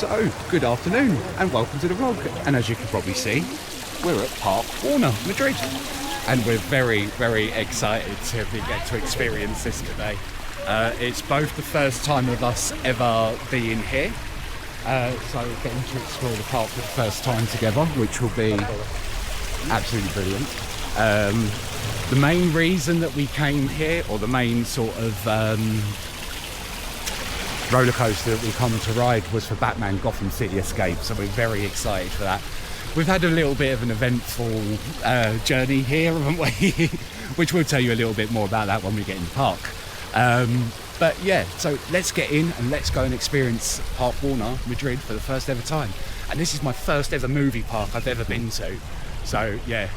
So, good afternoon and welcome to the vlog. And as you can probably see, we're at Parque Warner Madrid. And we're very, very excited to get to experience this today. It's both the first time of us ever being here. So getting to explore the park for the first time together, which will be absolutely brilliant. The main reason that we came here, or the main sort of roller coaster that we come to ride, was for Batman Gotham City Escape, so we're very excited for that. We've had a little bit of an eventful journey here, haven't we? Which we'll tell you a little bit more about that when we get in the park. But yeah, so let's get in and let's go and experience Parque Warner Madrid for the first ever time. And this is my first ever movie park I've ever been to. So yeah,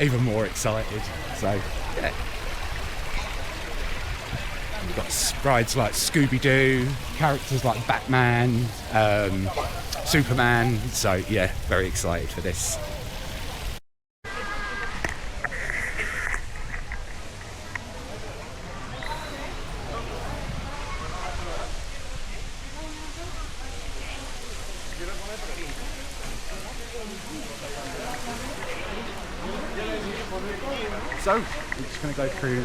even more excited. So yeah. We've got rides like Scooby-Doo, characters like Batman, Superman. So yeah, very excited for this. So, we're just going to go through,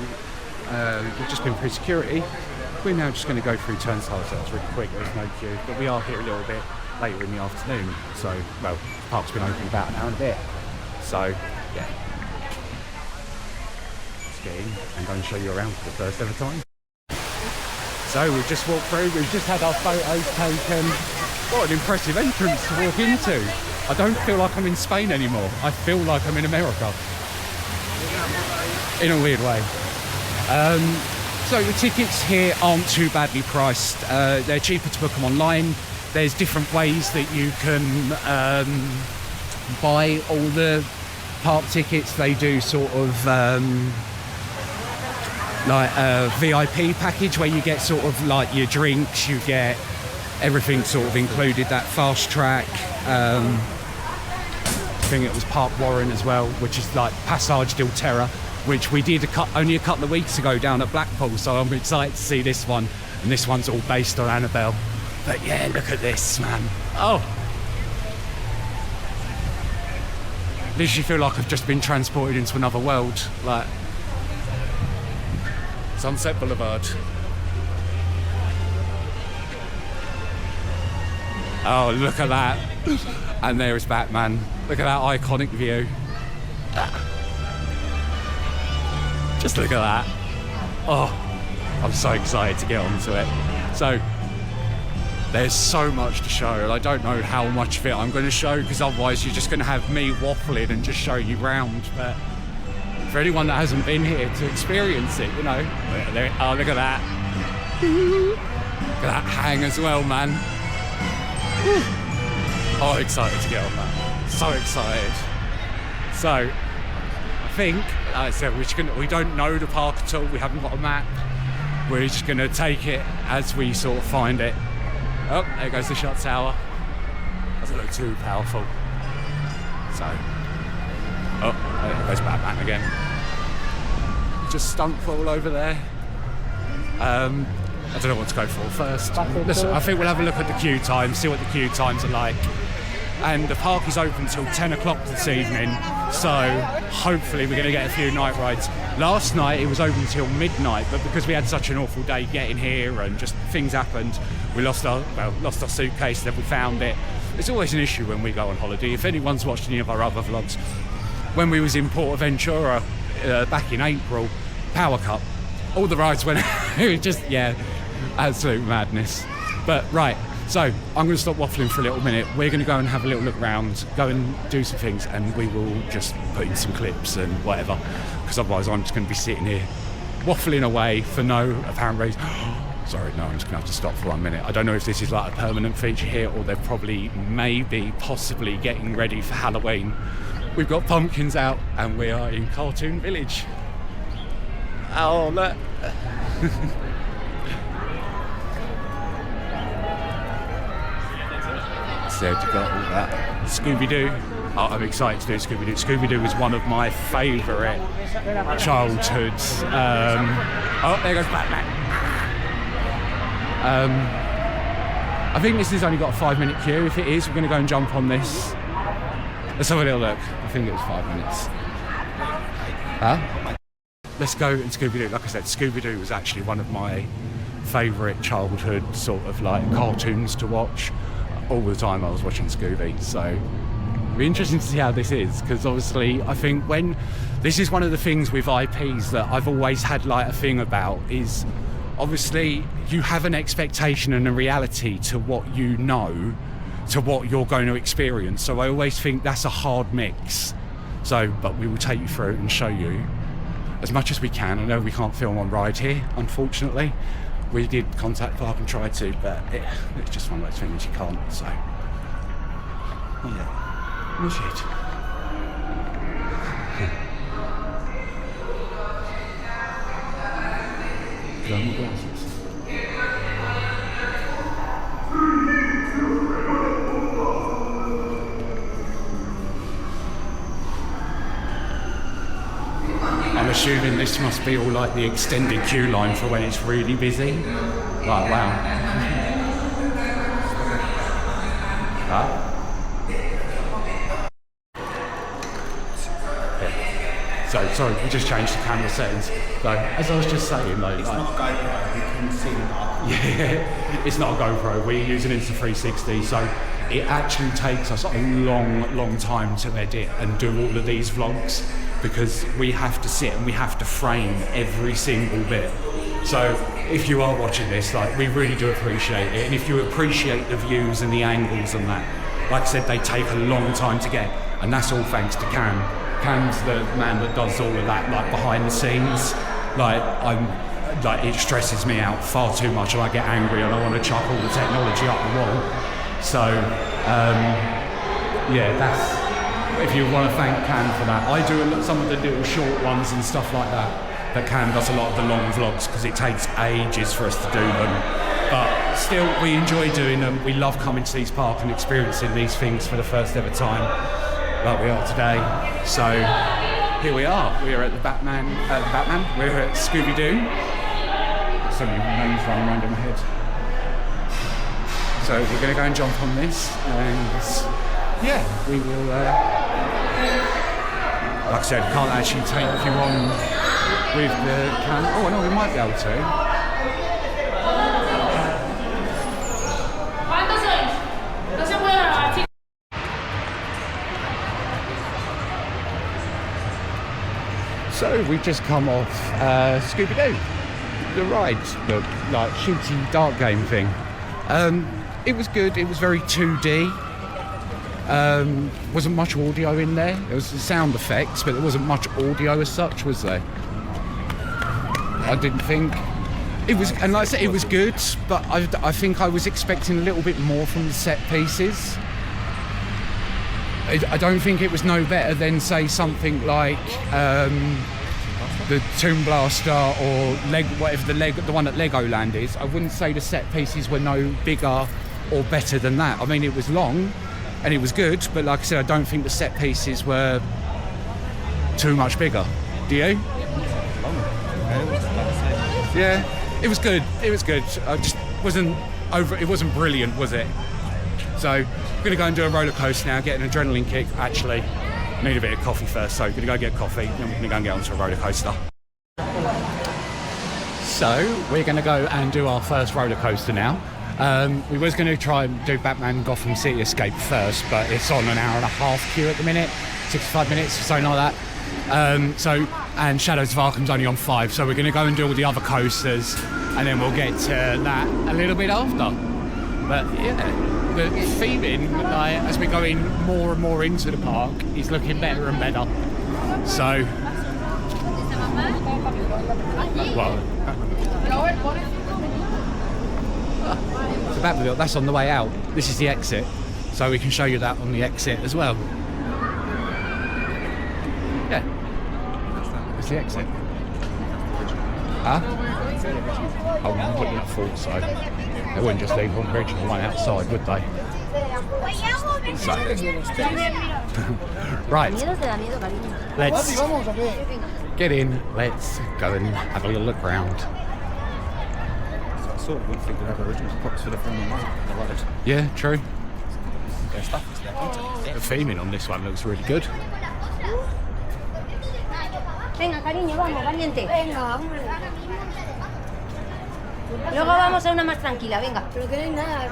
we've just been through security. We're now just going to go through turnstiles, so it's really quick, there's no queue. But we are here a little bit later in the afternoon, so, well, the park's been open about an hour and a bit. So, yeah. Let's get in and go and show you around for the first ever time. So, we've just walked through, we've just had our photos taken. What an impressive entrance to walk into. I don't feel like I'm in Spain anymore. I feel like I'm in America. In a weird way. So the tickets here aren't too badly priced. They're cheaper to book them online. There's different ways that you can buy all the park tickets. They do sort of like a VIP package where you get sort of like your drinks, you get everything sort of included, that fast track. I think it was Parque Warren as well, which is like Passage del Terra, which we did only a couple of weeks ago down at Blackpool, so I'm excited to see this one. And this one's all based on Annabelle. But yeah, look at this, man. Oh! Literally feel like I've just been transported into another world. Like, Sunset Boulevard. Oh, look at that. And there is Batman. Look at that iconic view. Just look at that. Oh, I'm so excited to get onto it. So, there's so much to show, and I don't know how much of it I'm going to show, because otherwise you're just going to have me waffling and just show you round. But for anyone that hasn't been here to experience it, you know. Oh, look at that. Look at that hang as well, man. Oh, excited to get on that. So excited. So, I think, like I said, we don't know the park at all. We haven't got a map. We're just going to take it as we sort of find it. Oh, there goes the shot tower. Doesn't look too powerful. So, oh, there goes Batman again. Just Stunt all over there. I don't know what to go for first. Listen, I think we'll have a look at the queue times, see what the queue times are like. And the park is open till 10 o'clock this evening, so hopefully we're going to get a few night rides. Last night it was open till midnight, but because we had such an awful day getting here and just things happened, we lost our suitcase, then we found it. It's always an issue when we go on holiday. If anyone's watched any of our other vlogs, when we was in Ventura back in April, Power Cup, all the rides went, it was just, yeah, absolute madness. But right, so I'm going to stop waffling for a little minute. We're going to go and have a little look around, go and do some things, and we will just put in some clips and whatever, because otherwise I'm just going to be sitting here waffling away for no apparent reason. Sorry, no, I'm just going to have to stop for 1 minute. I don't know if this is like a permanent feature here, or they're probably, maybe, possibly getting ready for Halloween. We've got pumpkins out and we are in Cartoon Village. Oh, look. So you've got all that. Scooby-Doo. Oh, I'm excited to do Scooby-Doo. Scooby-Doo was one of my favourite childhoods. Oh, there goes Batman. I think this has only got a 5-minute queue. If it is, we're going to go and jump on this. Let's have a little look. I think it was 5 minutes. Huh? Let's go and Scooby-Doo. Like I said, Scooby-Doo was actually one of my favourite childhood sort of like cartoons to watch. All the time I was watching Scooby, so it'll be interesting to see how this is, because obviously I think when this is one of the things with IPs that I've always had like a thing about is obviously you have an expectation and a reality to what you know, to what you're going to experience. So I always think that's a hard mix. So, but we will take you through and show you as much as we can. I know we can't film on ride here, unfortunately. We did contact Park and try to, but it's just one of those things you can't, so. Yeah. Oh shit. Do I have my glasses? I'm assuming this must be all like the extended queue line for when it's really busy. Like, wow. Huh? Yeah. So, sorry, we just changed the camera settings. So, as I was just saying, though, it's not a GoPro, you can see the dark. Yeah, it's not a GoPro, we're using Insta360, so it actually takes us a long time to edit and do all of these vlogs, because we have to sit and we have to frame every single bit. So if you are watching this, like, we really do appreciate it, and if you appreciate the views and the angles and that, like I said, they take a long time to get, and that's all thanks to Cam. Cam's the man that does all of that, like, behind the scenes. Like, it stresses me out far too much, and I get angry and I want to chuck all the technology up the wall. So yeah, that's, if you want to thank Cam for that. I do some of the little short ones and stuff like that, but Cam does a lot of the long vlogs because it takes ages for us to do them. But still, we enjoy doing them. We love coming to these parks and experiencing these things for the first ever time, like we are today. So here we are. We are at the Batman. We're at Scooby-Doo. So many names running around in my head. So we're going to go and jump on this, and yeah, we will. Like I said, can't actually take you on with the camera. Oh no, we might be able to. So we've just come off Scooby-Doo, the ride, the like shooty dart game thing. It was good. It was very 2D. Wasn't much audio in there. There was the sound effects, but there wasn't much audio as such, was there? I didn't think. It was, and like I said, it was good, but I think I was expecting a little bit more from the set pieces. I don't think it was no better than, say, something like the Tomb Blaster or whatever the one at Legoland is. I wouldn't say the set pieces were no bigger or better than that. I mean, it was long and it was good, but like I said, I don't think the set pieces were too much bigger. Do you? Yeah, it was good. It was good. I just wasn't over. It wasn't brilliant, was it? So I'm gonna go and do a roller coaster now, get an adrenaline kick. Actually, need a bit of coffee first, so I'm gonna go get coffee, then we're gonna go and get onto a roller coaster. So we're gonna go and do our first roller coaster now. We was gonna try and do Batman Gotham City Escape first, but it's on an hour and a half queue at the minute, 65 minutes, something like that. And Shadows of Arkham's only on 5, so we're gonna go and do all the other coasters, and then we'll get to that a little bit after. But yeah, the theming, like, as we're going more and more into the park, is looking better and better. So, well, so that's on the way out. This is the exit, so we can show you that on the exit as well. Yeah, it's the exit. Huh? Oh, I wouldn't have thought so. They wouldn't just leave the original one outside, would they? So. Right. Let's get in. Let's go and have a little look around. sort of wouldn't think they'd have original props for the film on the road. Yeah, true. Their stuff is their content. The theming on this one looks really good. Venga, cariño, vamos, valiente. Venga, vamos. Luego vamos a una más tranquila, venga. Pero que no hay nada.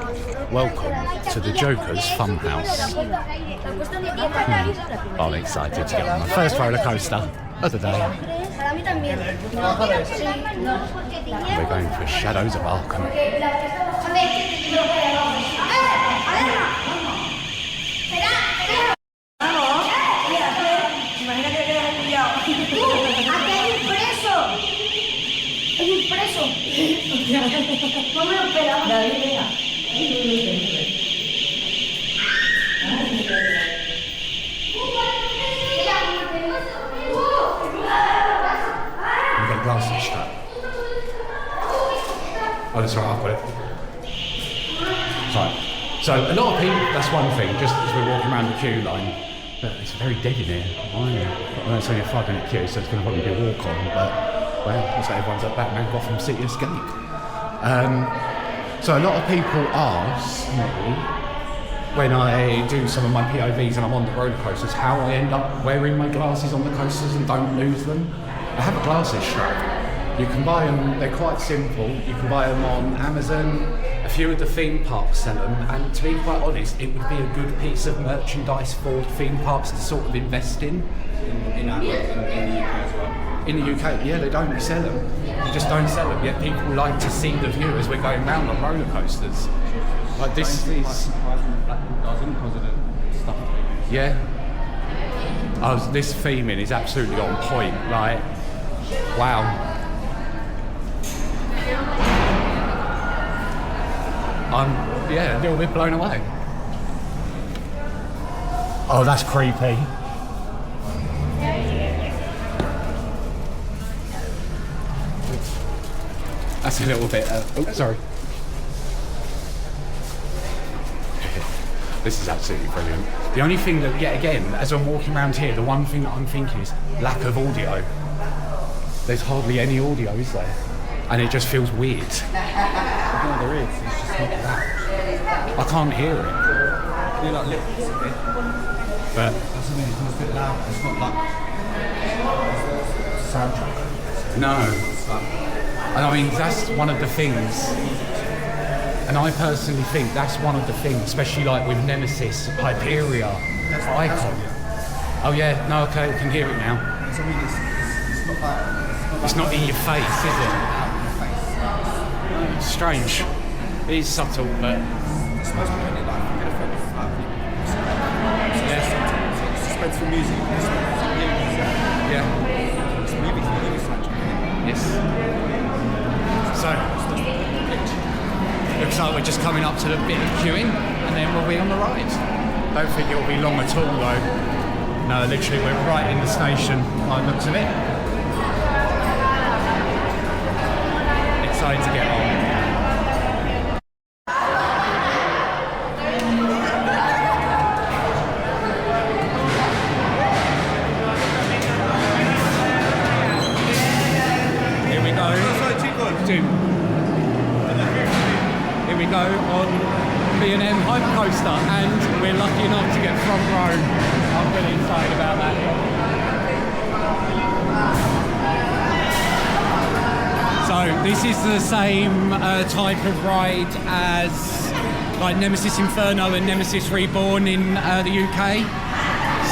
Welcome to the Joker's Funhouse. I'm excited to get on my first roller coaster of the day. Para mí también. We're going for Shadows of Arkham. No me lo esperaba. Venga. We've got glasses strap. Oh, that's right, I've got it. Sorry. So, a lot of people, that's one thing, just as we're walking around the queue line, but it's very dead in here. I know it's only a 5-minute queue, so it's going to probably be a walk on, but well, looks like everyone's at Batman Gotham City Escape. So a lot of people ask me when I do some of my POVs and I'm on the roller coasters how I end up wearing my glasses on the coasters and don't lose them. I have a glasses strap. You can buy them, they're quite simple. You can buy them on Amazon. A few of the theme parks sell them, and to be quite honest, it would be a good piece of merchandise for theme parks to sort of invest in. In the UK as well. In the UK, yeah, they don't sell them. They just don't sell them. Yet people like to see the view as we're going round on roller coasters. Like this is. Yeah. This theming is absolutely on point. Like, wow. I'm a little bit blown away. Oh, that's creepy. That's a little bit. Sorry. This is absolutely brilliant. The only thing that, yet again, as I'm walking around here, the one thing that I'm thinking is lack of audio. There's hardly any audio, is there? And it just feels weird. No, there is. It's just not loud. I can't hear it. You're like lips a bit. But That's what I mean. It's not a bit loud. It's not like soundtrack. no. And I mean, that's one of the things. And I personally think that's one of the things, especially like with Nemesis, Hyperia, Icon. Oh yeah, no, okay, I can hear it now. So I mean, it's not like... It's not in your face, is it? Out in your face. It's strange. It is subtle, but It's supposed to be really like, get a friend of suspenseful music. yeah. It's movie soundtrack. Yes. So, looks like we're just coming up to the bit of queuing, and then we'll be on the ride. Don't think it'll be long at all, though. No, literally, we're right in the station by the looks of it. Excited to get on. Here we go. Here we go on B&M Hypercoaster, and we're lucky enough to get front row. I'm really excited about that. So this is the same type of ride as like Nemesis Inferno and Nemesis Reborn in the UK.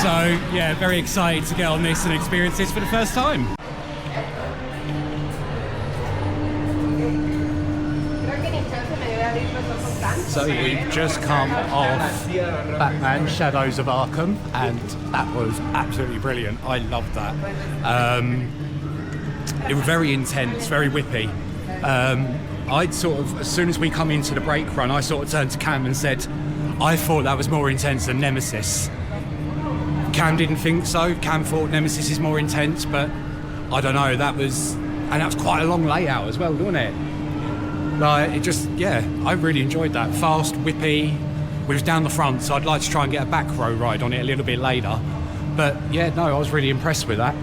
So yeah, very excited to get on this and experience this for the first time. So we've just come off Batman Shadows of Arkham, and that was absolutely brilliant. I loved that. It was very intense, very whippy. I'd sort of, as soon as we come into the brake run, I sort of turned to Cam and said, I thought that was more intense than Nemesis. Cam didn't think so. Cam thought Nemesis is more intense, but I don't know, that was quite a long layout as well, wasn't it? Like, it just, yeah, I really enjoyed that. Fast, whippy. We was down the front, so I'd like to try and get a back row ride on it a little bit later. But yeah, no, I was really impressed with that.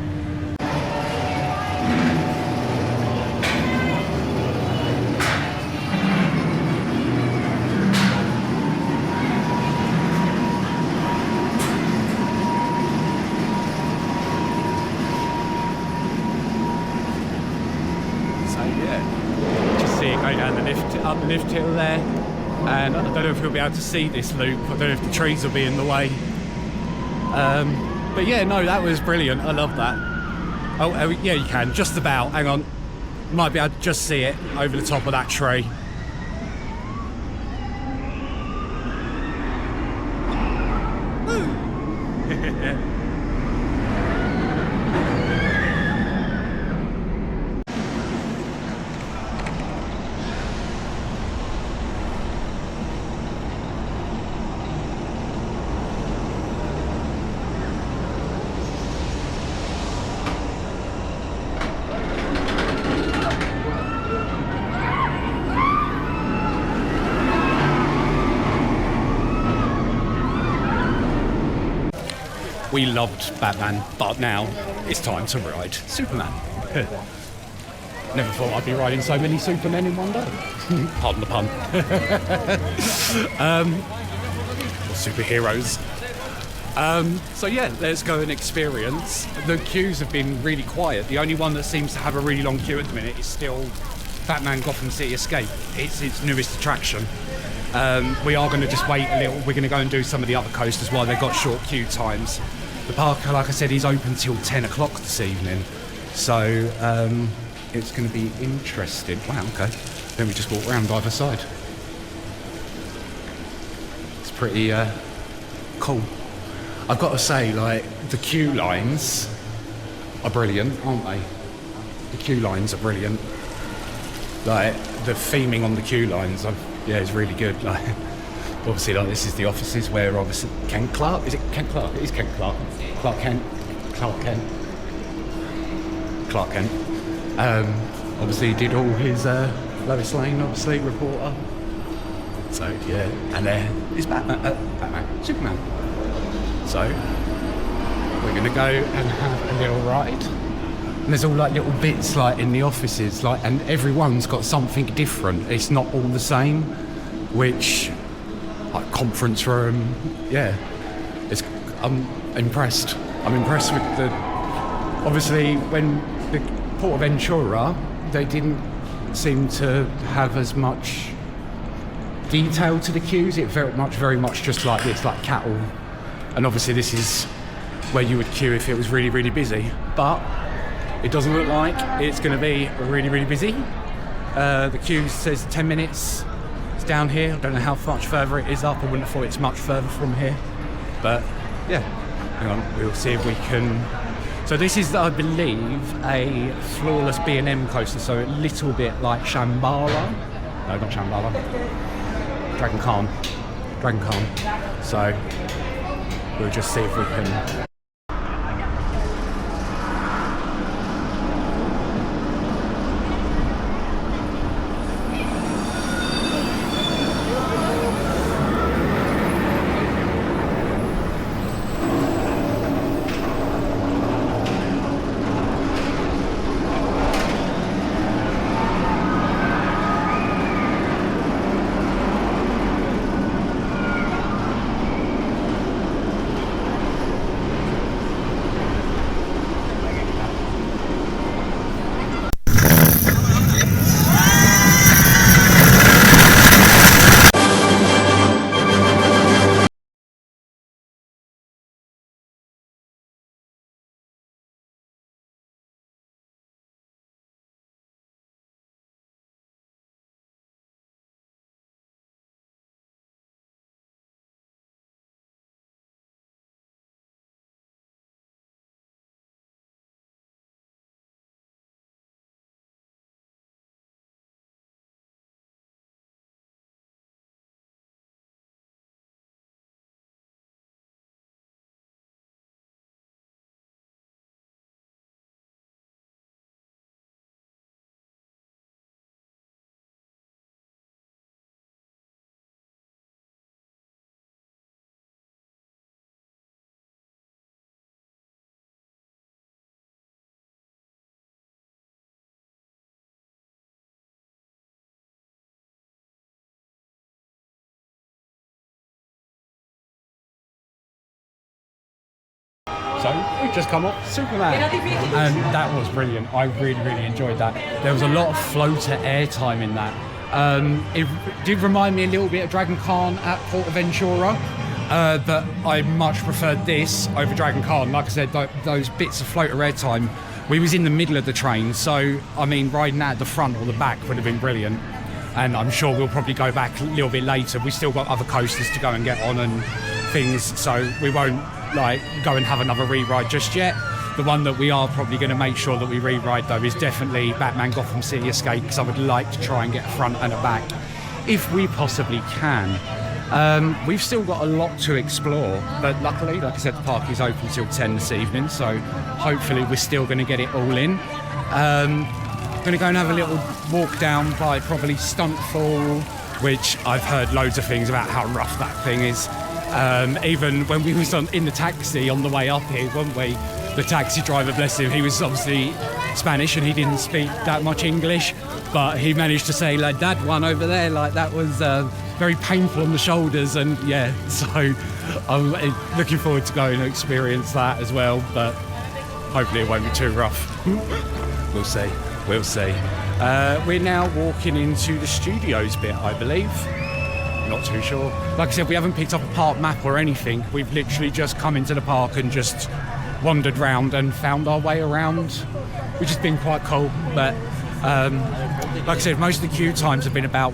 up the lift hill there, and I don't know if you'll be able to see this loop. I don't know if the trees will be in the way. But yeah, no, that was brilliant. I love that. Oh, yeah, you can, just about. Hang on. Might be able to just see it over the top of that tree. We loved Batman, but now it's time to ride Superman. Never thought I'd be riding so many Supermen in one day. Pardon the pun. Superheroes. So yeah, let's go and experience. The queues have been really quiet. The only one that seems to have a really long queue at the minute is still Batman Gotham City Escape. It's its newest attraction. We are going to just wait a little. We're going to go and do some of the other coasters while they've got short queue times. The park, like I said, is open till 10 o'clock this evening. So it's going to be interesting. Wow, okay. Then we just walk around either side. It's pretty cool. I've got to say, like, the queue lines are brilliant, aren't they? The queue lines are brilliant. Like, the theming on the queue lines, yeah, it's really good. Like, obviously, like, this is the offices where obviously Kent Clark. Is it Kent Clark? It is Kent Clark. Clark Kent. Obviously, did all his Lois Lane, obviously, reporter. So yeah, and there is Superman. So we're gonna go and have a little ride. And there's all like little bits like in the offices, like, and everyone's got something different. It's not all the same, which, like, conference room, yeah. I'm impressed. I'm impressed with the. Obviously, when the Portaventura, they didn't seem to have as much detail to the queues. It very much just like this, like cattle. And obviously, this is where you would queue if it was really, really busy. But it doesn't look like it's going to be really, really busy. The queue says 10 minutes. It's down here. I don't know how much further it is up. I wouldn't have thought it's much further from here. But yeah, hang on. We'll see if we can. So this is, I believe, a Floorless B&M coaster. So a little bit like Shambhala. No, not Shambhala. Dragon Khan. So we'll just see if we can. So we've just come off Superman, and that was brilliant. I really, really enjoyed that. There was a lot of floater airtime in that, It did remind me a little bit of Dragon Con at Portaventura, but I much preferred this over Dragon Con. Like I said, those bits of floater airtime, we was in the middle of the train, so I mean riding that at the front or the back would have been brilliant. And I'm sure we'll probably go back a little bit later. We still got other coasters to go and get on and things, so we won't like go and have another re-ride just yet. The one that we are probably going to make sure that we re-ride though is definitely Batman Gotham City Escape, because I would like to try and get a front and a back if we possibly can. We've still got a lot to explore, but luckily, like I said, the park is open till 10 this evening, so hopefully we're still going to get it all in. Going to go and have a little walk down by probably Stunt, which I've heard loads of things about how rough that thing is. Even when we was in the taxi on the way up here, weren't we? The taxi driver, bless him, he was obviously Spanish and he didn't speak that much English, but he managed to say like that one over there, like that was very painful on the shoulders, and yeah, so I'm looking forward to going to experience that as well, but hopefully it won't be too rough. We'll see. We'll see. We're now walking into the studios bit, I believe. Not too sure. Like I said, we haven't picked up a park map or anything. We've literally just come into the park and just wandered round and found our way around, which has been quite cool. But like I said, most of the queue times have been about,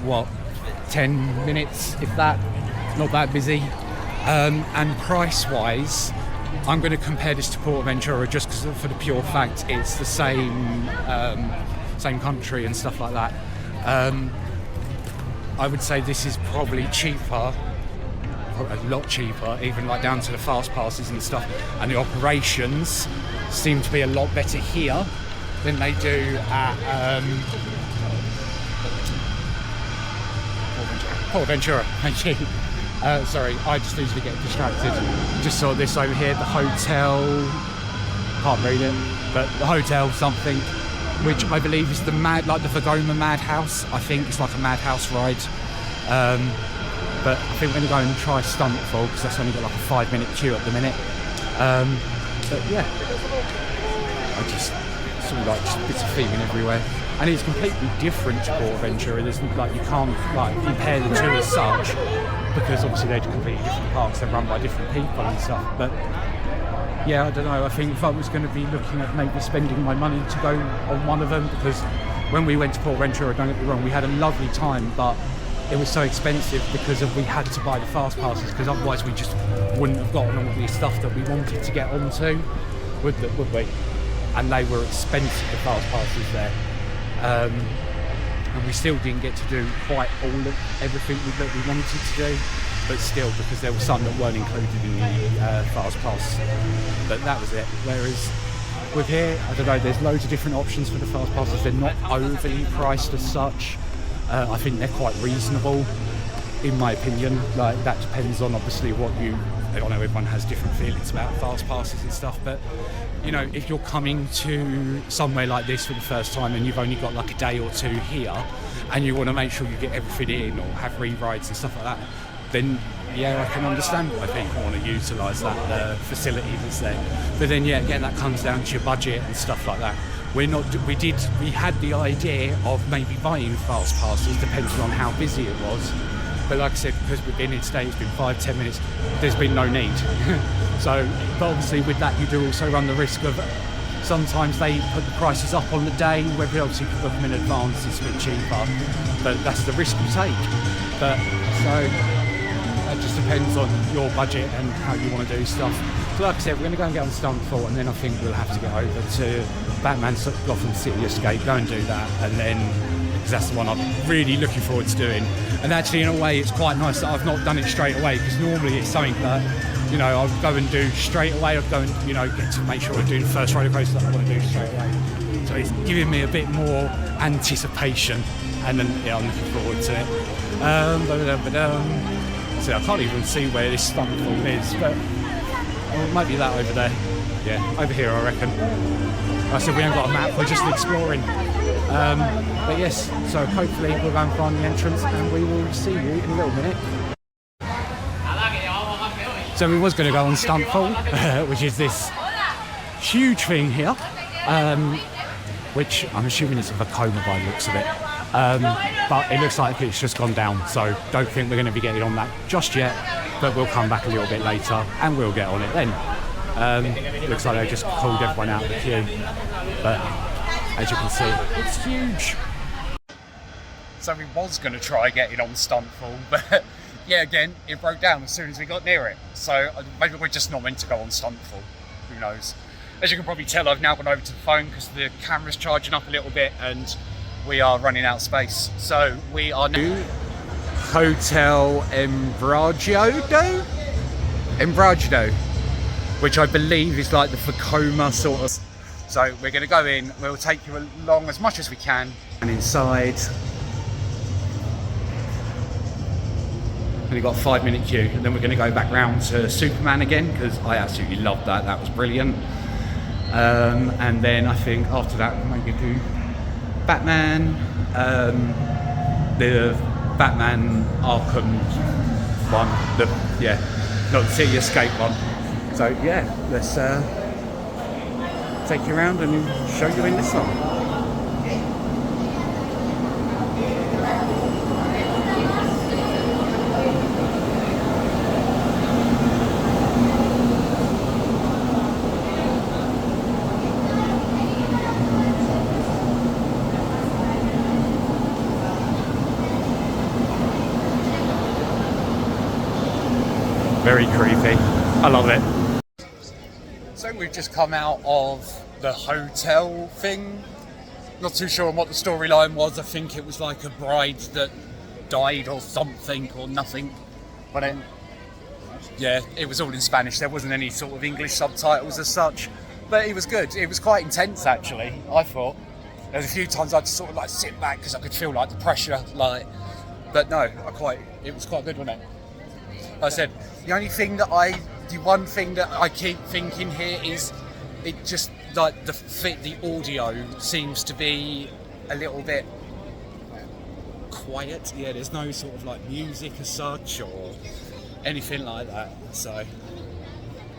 10 minutes, if that. Not that busy. And price-wise, I'm going to compare this to Portaventura just because for the pure fact it's the same country and stuff like that. I would say this is probably cheaper, a lot cheaper, even like down to the fast passes and stuff. And the operations seem to be a lot better here than they do at Portaventura. Thank you. Sorry, I just easily get distracted. Just saw this over here, the hotel, can't read it, but the hotel something, which I believe is the Vergoma Madhouse. I think it's like a madhouse ride. But I think we're going to go and try Stunt because that's only got like a 5-minute queue at the minute. But yeah, I just saw like just bits of theming everywhere. And it's completely different to Portaventura. There's like, you can't like compare the two as such, because obviously they're completely different parks, they're run by different people and stuff. But yeah, I don't know, I think if I was going to be looking at maybe spending my money to go on one of them, because when we went to Portaventura, don't get me wrong, we had a lovely time, but it was so expensive because we had to buy the fast passes, because otherwise we just wouldn't have gotten all the stuff that we wanted to get onto, would we? And they were expensive, the fast passes there. And we still didn't get to do quite all of everything that we wanted to do, but still, because there were some that weren't included in the fast pass, but that was it. Whereas with here, I don't know, there's loads of different options for the fast passes. They're not overly priced as such. I think they're quite reasonable, in my opinion. Like, that depends on obviously what you, I don't know, everyone has different feelings about fast passes and stuff, but you know, if you're coming to somewhere like this for the first time and you've only got like a day or two here and you want to make sure you get everything in or have re-rides and stuff like that, then yeah, I can understand why people want to utilise that facility that's there. But then yeah, again, that comes down to your budget and stuff like that. We had the idea of maybe buying fast passes depending on how busy it was. But like I said, because we've been in today, it's been 5-10 minutes, there's been no need. So, but obviously with that you do also run the risk of sometimes they put the prices up on the day, whether obviously you book them in advance, it's a bit cheaper, but that's the risk you take. But so it just depends on your budget and how you want to do stuff. So like I said, we're going to go and get on Stunt, and then I think we'll have to get over to Batman Gotham City Escape, go and do that, and then because that's the one I'm really looking forward to doing. And actually, in a way, it's quite nice that I've not done it straight away, because normally it's something that, you know, I'll go and do straight away. I'll go and, you know, get to make sure I do the first roller coaster that I want to do straight away. So it's giving me a bit more anticipation, and then yeah, I'm looking forward to it. So I can't even see where this Stunt pool is, but it might be that over there. Yeah, over here I reckon. Like I said, we haven't got a map, we're just exploring. But yes, so hopefully we'll go and find the entrance and we will see you in a little minute. So we was going to go on Stunt, which is this huge thing here, which I'm assuming is a Vekoma by the looks of it. But it looks like it's just gone down, so don't think we're going to be getting on that just yet, but we'll come back a little bit later and we'll get on it then. Looks like they just called everyone out of the queue, but as you can see, it's huge. So we was going to try getting on Stuntful, but yeah, again, it broke down as soon as we got near it. So maybe we're just not meant to go on Stuntful, who knows. As you can probably tell, I've now gone over to the phone because the camera's charging up a little bit and we are running out of space. So we are now Hotel Embrujado, which I believe is like the Vekoma sort of. So we're going to go in, we'll take you along as much as we can. And inside, only got a 5-minute queue, and then we're going to go back round to Superman again because I absolutely loved that. That was brilliant. And then I think after that we maybe do Batman, the Batman Arkham one, not the City Escape one. So yeah, let's take you around and show you in this one. Very creepy. I love it. So we've just come out of the hotel thing. Not too sure on what the storyline was. I think it was like a bride that died or something or nothing. But then, yeah, it was all in Spanish. There wasn't any sort of English subtitles as such. But it was good. It was quite intense actually, I thought. There was a few times I had to sort of like sit back because I could feel like the pressure, like. But no, it was quite good, wasn't it? Like I said, the one thing that I keep thinking here is it just like the audio seems to be a little bit quiet. Yeah, there's no sort of like music as such or anything like that. So,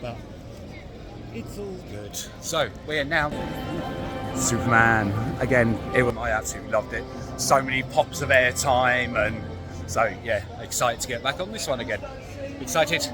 but it's all good. So we are now Superman again. I absolutely loved it. So many pops of airtime, and so yeah, excited to get back on this one again. Excited.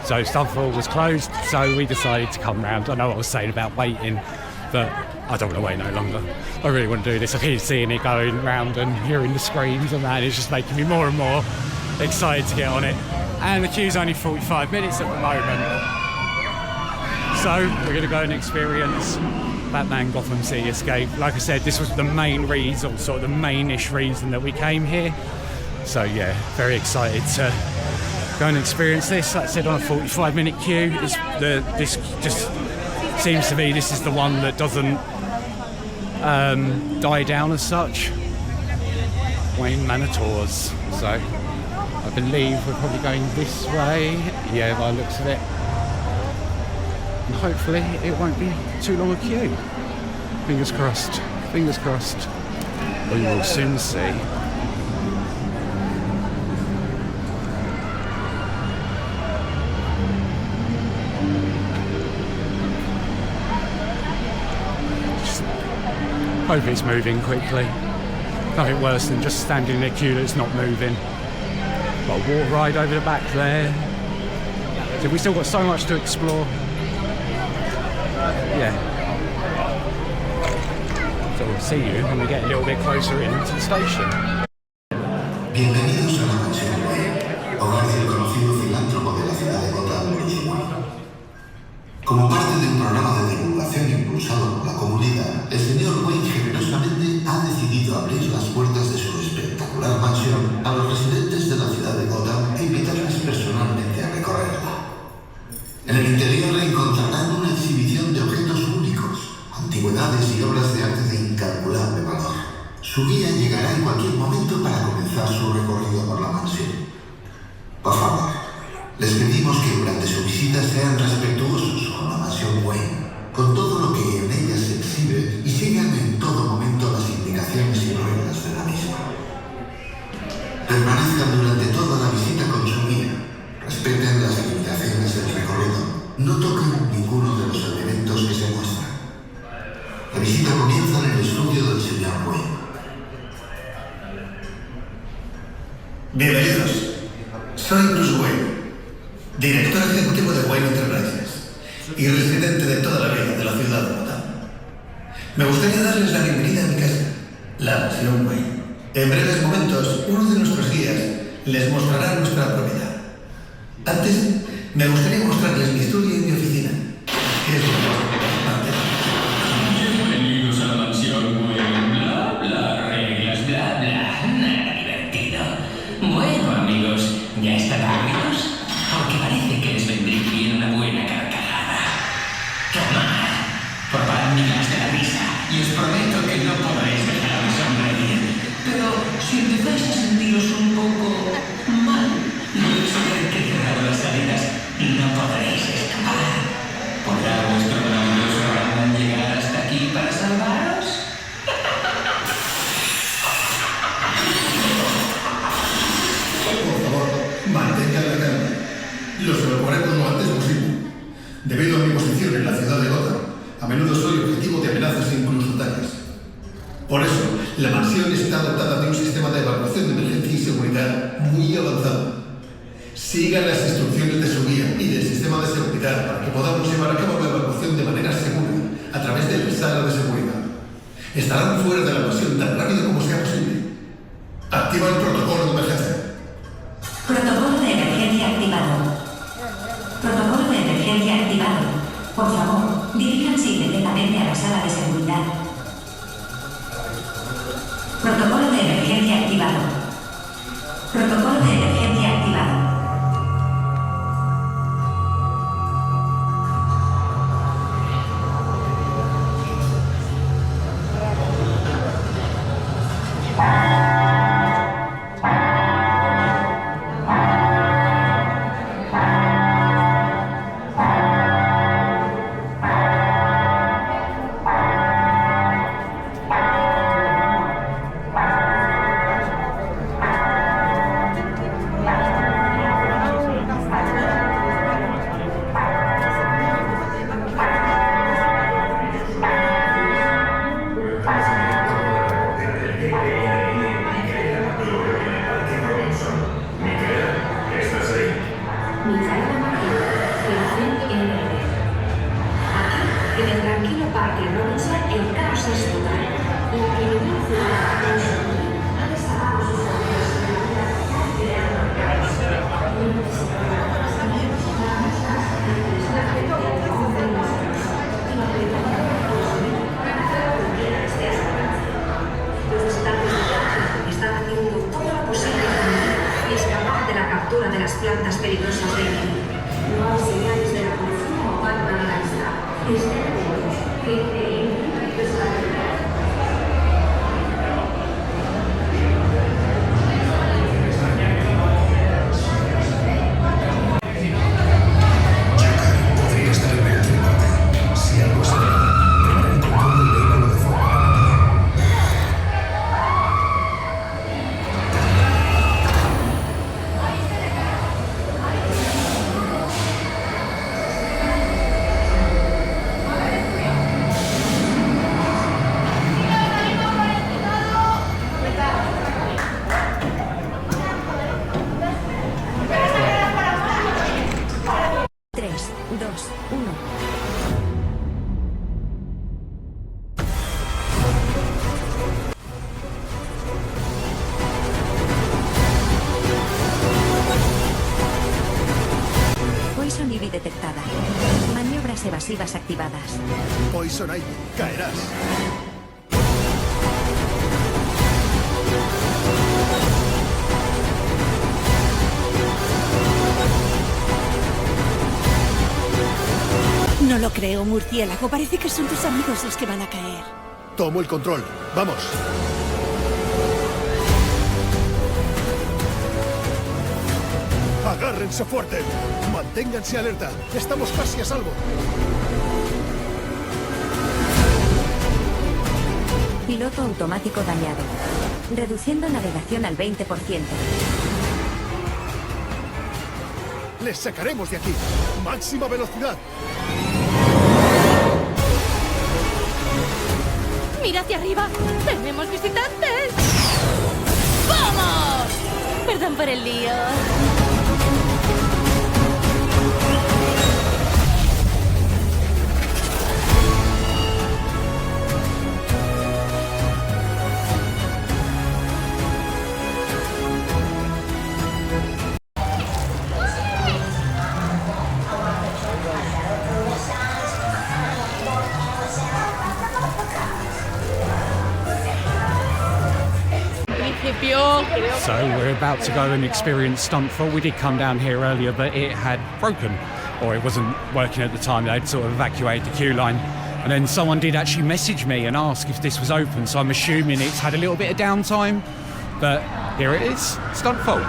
So Stuntful was closed, so we decided to come round. I know what I was saying about waiting, but I don't want to wait no longer. I really want to do this. I keep seeing it going round and hearing the screams and that. It's just making me more and more excited to get on it. And the queue's only 45 minutes at the moment. So we're going to go and experience Batman Gotham City Escape. Like I said, this was the main reason, sort of the mainish reason that we came here. So yeah, very excited to go and experience this. Like I said, on a 45-minute queue. This just seems to be this is the one that doesn't die down as such. Wayne Manor Tours. So I believe we're probably going this way. Yeah, by the looks of it. And hopefully it won't be too long a queue. Fingers crossed. Fingers crossed. We will soon see. Hope it's moving quickly. Nothing worse than just standing in a queue that's not moving. Got a water ride over the back there. So we still got so much to explore. Yeah. So we'll see you when we get a little bit closer in to the station. Bienvenidos a la mansión Wayne, hogar del conocido filántropo de la ciudad de Gotham, Bruce Wayne. Como parte de un programa de divulgación impulsado por la comunidad, el señor Wayne generosamente ha decidido abrir las puertas de su espectacular mansión a los residentes de la ciudad de Gotham e invitarles personalmente a recorrerla. En el interior encontrarán una exhibición de objetos únicos, antigüedades y obras de arte de incalculable valor. Su guía llegará en cualquier momento para comenzar su recorrido por la mansión. Por favor, les pedimos que durante su visita sean respetuosos con la mansión Wayne, con todo lo que en ella se exhibe y sigan en todo momento las indicaciones y reglas de la misma. Permanezcan durante toda la visita con su guía, respeten las limitaciones del recorrido, no toquen ninguno de los elementos que se muestran. La visita comienza en el estudio del señor Wayne. Bienvenidos. Soy Bruce Wayne, director ejecutivo de Wayne Enterprises y residente de toda la vida de la ciudad de Gotham. Me gustaría darles la bienvenida a mi casa, la mansión Wayne. En breves momentos, uno de nuestros guías les mostrará nuestra propiedad. Antes, me gustaría mostrarles mi estudio y mi oficina, que es lo más importante. Bienvenidos a la mansión Wayne, bla, bla, reglas, bla, bla, nada divertido. Bueno, amigos, ¿ya están aburridos? Porque parece que les vendría bien una buena carcajada. Tomad, probad mi gas de la risa y os prometo que no podréis dejar de sonreír. Pero si empezáis a sentiros un poco mal, no saber que he cerrado las salidas y no podréis escapar. ¿Podrá vuestro maravilloso Batman llegar hasta aquí para salvaros? Por favor, mantengan la calma. Los evacuaremos lo antes posible. Debido a mi posición en la ciudad de Gotham, a menudo soy objetivo de amenazas e incluso ataques. Por eso, la mansión está dotada de un sistema de evacuación de emergencia y seguridad muy avanzado. Sigan las instrucciones de su guía y del sistema de seguridad para que podamos llevar a cabo la evacuación de manera segura a través de la sala de seguridad. Estarán fuera de la mansión tan rápido como sea posible. Activa el protocolo de emergencia. Protocolo de emergencia activado. Protocolo de emergencia activado. Por favor, diríjanse inmediatamente a la sala de seguridad. Protocolo de emergencia activado. Protocolo de emergencia activado. En el tranquilo Parque Warner Madrid, el caos es total. La criminalidad ha destapado sus Los estantes de Arkham están haciendo todo lo posible y escapar de la captura de las plantas peligrosas del mundo. No hay señales de la policía o Batman a la vista. Podría estar en cualquier parte. Si algo se ve, tomará el control del vehículo de forma rápida. Poison Ivy detectada. Maniobras evasivas activadas. Poison Ivy, caerás. No lo creo, murciélago. Parece que son tus amigos los que van a caer. Tomo el control. Vamos. Agárrense fuerte. Manténganse alerta. Estamos casi a salvo. Piloto automático dañado. Reduciendo navegación al 20%. Les sacaremos de aquí. Máxima velocidad. ¡Mira hacia arriba! ¡Tenemos visitantes! ¡Vamos! Perdón por el lío. So we're about to go and experience Stuntful. We did come down here earlier, but it had broken, or it wasn't working at the time. They'd sort of evacuated the queue line. And then someone did actually message me and ask if this was open, so I'm assuming it's had a little bit of downtime. But here it is, Stuntful.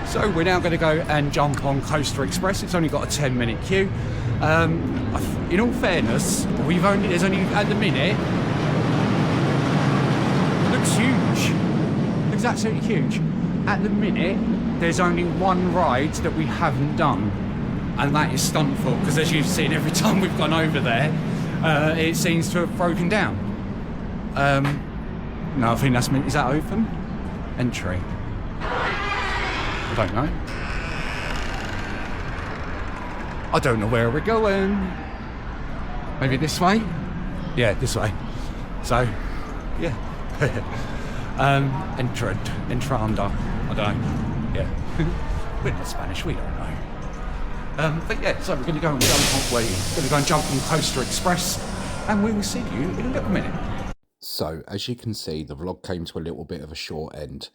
So we're now going to go and jump on Coaster Express. It's only got a 10-minute queue. In all fairness, there's only at the minute. It looks huge. It looks absolutely huge. At the minute, there's only one ride that we haven't done, and that is Stuntful. Because as you've seen, every time we've gone over there, it seems to have broken down. No, I think that's meant. Is that open? Entry. I don't know. I don't know where we're going. Maybe this way? Yeah, this way. So, yeah. Entranda. I don't know. Yeah. We're not Spanish, we don't know. But yeah, so we're going to go and jump on Coaster Express, and we will see you in a little minute. So, as you can see, the vlog came to a little bit of a short end,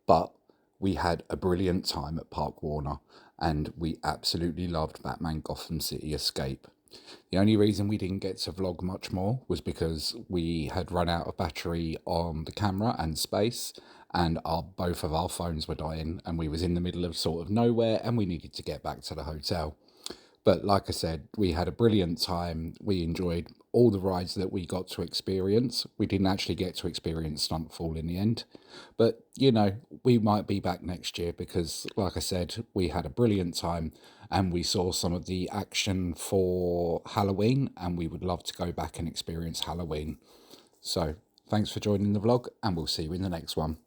but we had a brilliant time at Parque Warner, and we absolutely loved Batman Gotham City Escape. The only reason we didn't get to vlog much more was because we had run out of battery on the camera and space, and both of our phones were dying, and we was in the middle of sort of nowhere, and we needed to get back to the hotel. But like I said, we had a brilliant time. We enjoyed all the rides that we got to experience. We didn't actually get to experience Stuntful in the end. But, you know, we might be back next year because, like I said, we had a brilliant time and we saw some of the action for Halloween, and we would love to go back and experience Halloween. So, thanks for joining the vlog, and we'll see you in the next one.